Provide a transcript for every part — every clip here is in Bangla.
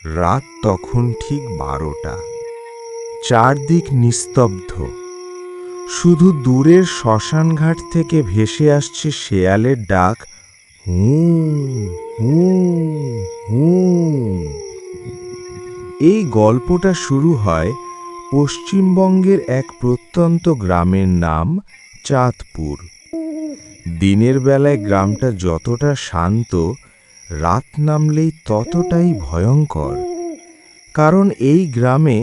রাত তখন ঠিক 12টা। চারদিক নিস্তব্ধ। শুধু দূরের শ্মশানঘাট থেকে ভেসে আসছে শেয়ালের ডাক, হু হু হু। এই গল্পটা শুরু হয় পশ্চিমবঙ্গের এক প্রত্যন্ত গ্রামের নাম চাঁদপুর। দিনের বেলায় গ্রামটা যতটা শান্ত, রাত নামলেই ততটাই ভয়ঙ্কর। কারণ এই গ্রামে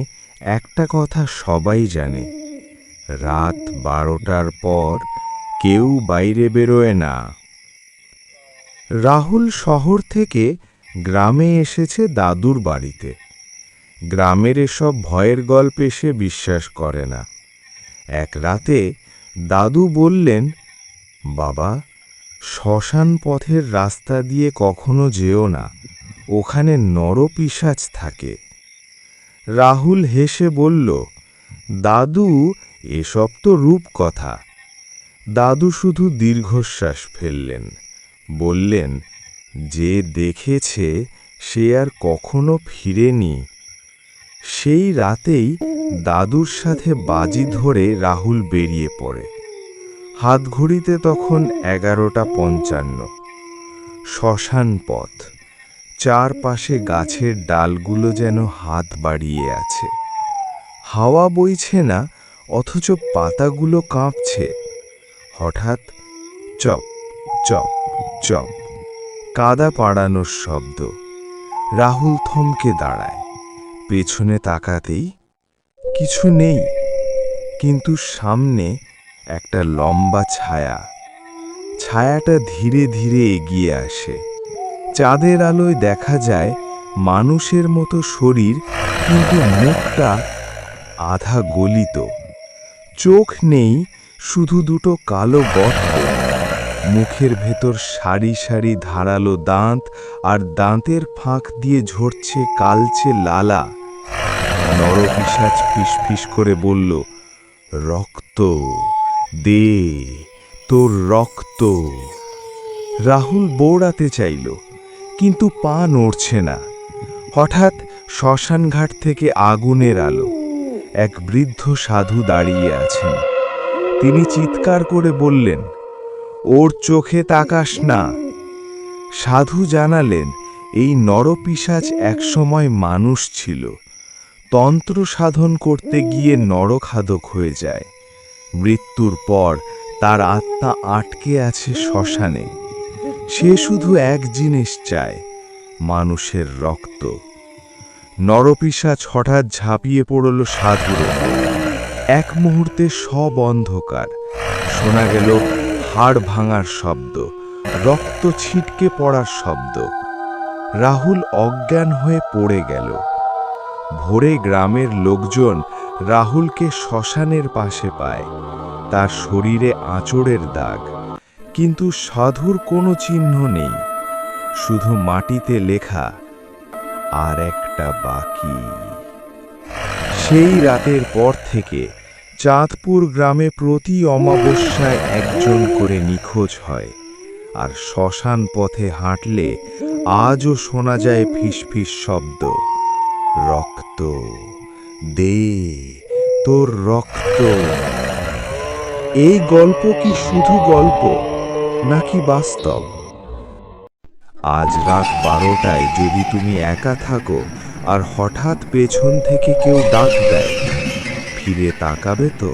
একটা কথা সবাই জানে, রাত 12টার পর কেউ বাইরে বেরোয় না। রাহুল শহর থেকে গ্রামে এসেছে দাদুর বাড়িতে। গ্রামের এসব ভয়ের গল্পে সে বিশ্বাস করে না। এক রাতে দাদু বললেন, বাবা, শ্মশান পথের রাস্তা দিয়ে কখনো যেও না, ওখানে নরপিশাচ থাকে। রাহুল হেসে বলল, দাদু, এসব তো রূপকথা। দাদু শুধু দীর্ঘশ্বাস ফেললেন, বললেন, যে দেখেছে সে আর কখনো ফিরেনি। সেই রাতেই দাদুর সাথে বাজি ধরে রাহুল বেরিয়ে পড়ে। হাতঘড়িতে তখন 11:55। শ্মশান পথ, চারপাশে গাছের ডালগুলো যেন হাত বাড়িয়ে আছে। হাওয়া বইছে না, অথচ পাতাগুলো কাঁপছে। হঠাৎ চপ চপ চপ কাদা পাড়ানোর শব্দ। রাহুল থমকে দাঁড়ায়। পেছনে তাকাতেই কিছু নেই, কিন্তু সামনে একটা লম্বা ছায়া। ছায়াটা ধীরে ধীরে এগিয়ে আসে। চাঁদের আলোয় দেখা যায় মানুষের মতো শরীর, কিন্তু মুখটা আধা গলিত। চোখ নেই, শুধু দুটো কালো গর্ত। মুখের ভেতর সারি সারি ধারালো দাঁত, আর দাঁতের ফাঁক দিয়ে ঝরছে কালচে লালা। নরপিশাচ ফিসফিস করে বলল, রক্ত দে, তোর রক্ত। রাহুল বৌড়াতে চাইল, কিন্তু পা নড়ছে না। হঠাৎ শ্মশানঘাট থেকে আগুনের আলো। এক বৃদ্ধ সাধু দাঁড়িয়ে আছেন। তিনি চিৎকার করে বললেন, ওর চোখে তাকাস না। সাধু জানালেন, এই নরপিশাচ একসময় মানুষ ছিল। তন্ত্র সাধন করতে গিয়ে নরখাদক হয়ে যায়। মৃত্যুর পর তার আত্মা আটকে আছে শ্মশানে। সে শুধু এক জিনিস চায়, মানুষের রক্ত। নরপিশাচ হঠাৎ ঝাঁপিয়ে পড়ল সাধুর ওপর। এক মুহূর্তে সব অন্ধকার। শোনা গেল হাড় ভাঙার শব্দ, রক্ত ছিটকে পড়ার শব্দ। রাহুল অজ্ঞান হয়ে পড়ে গেল। ভোরে গ্রামের লোকজন রাহুলকে শ্মশানের পাশে পায়। তার শরীরে আঁচড়ের দাগ, কিন্তু সাধুর কোনো চিহ্ন নেই। শুধু মাটিতে লেখা, আর একটা বাকি। সেই রাতের পর থেকে চাঁদপুর গ্রামে প্রতি অমাবস্যায় একজন করে নিখোঁজ হয়। আর শ্মশান পথে হাঁটলে আজও শোনা যায় ফিসফিস শব্দ, রক্ত দে, তোর রক্ত। এই গল্প কি শুধু গল্প, নাকি বাস্তব? আজ রাত 12টায় যদি তুমি একা থাকো আর হঠাৎ পেছন থেকে কেউ ডাক দেয়, ফিরে তাকাবে তো?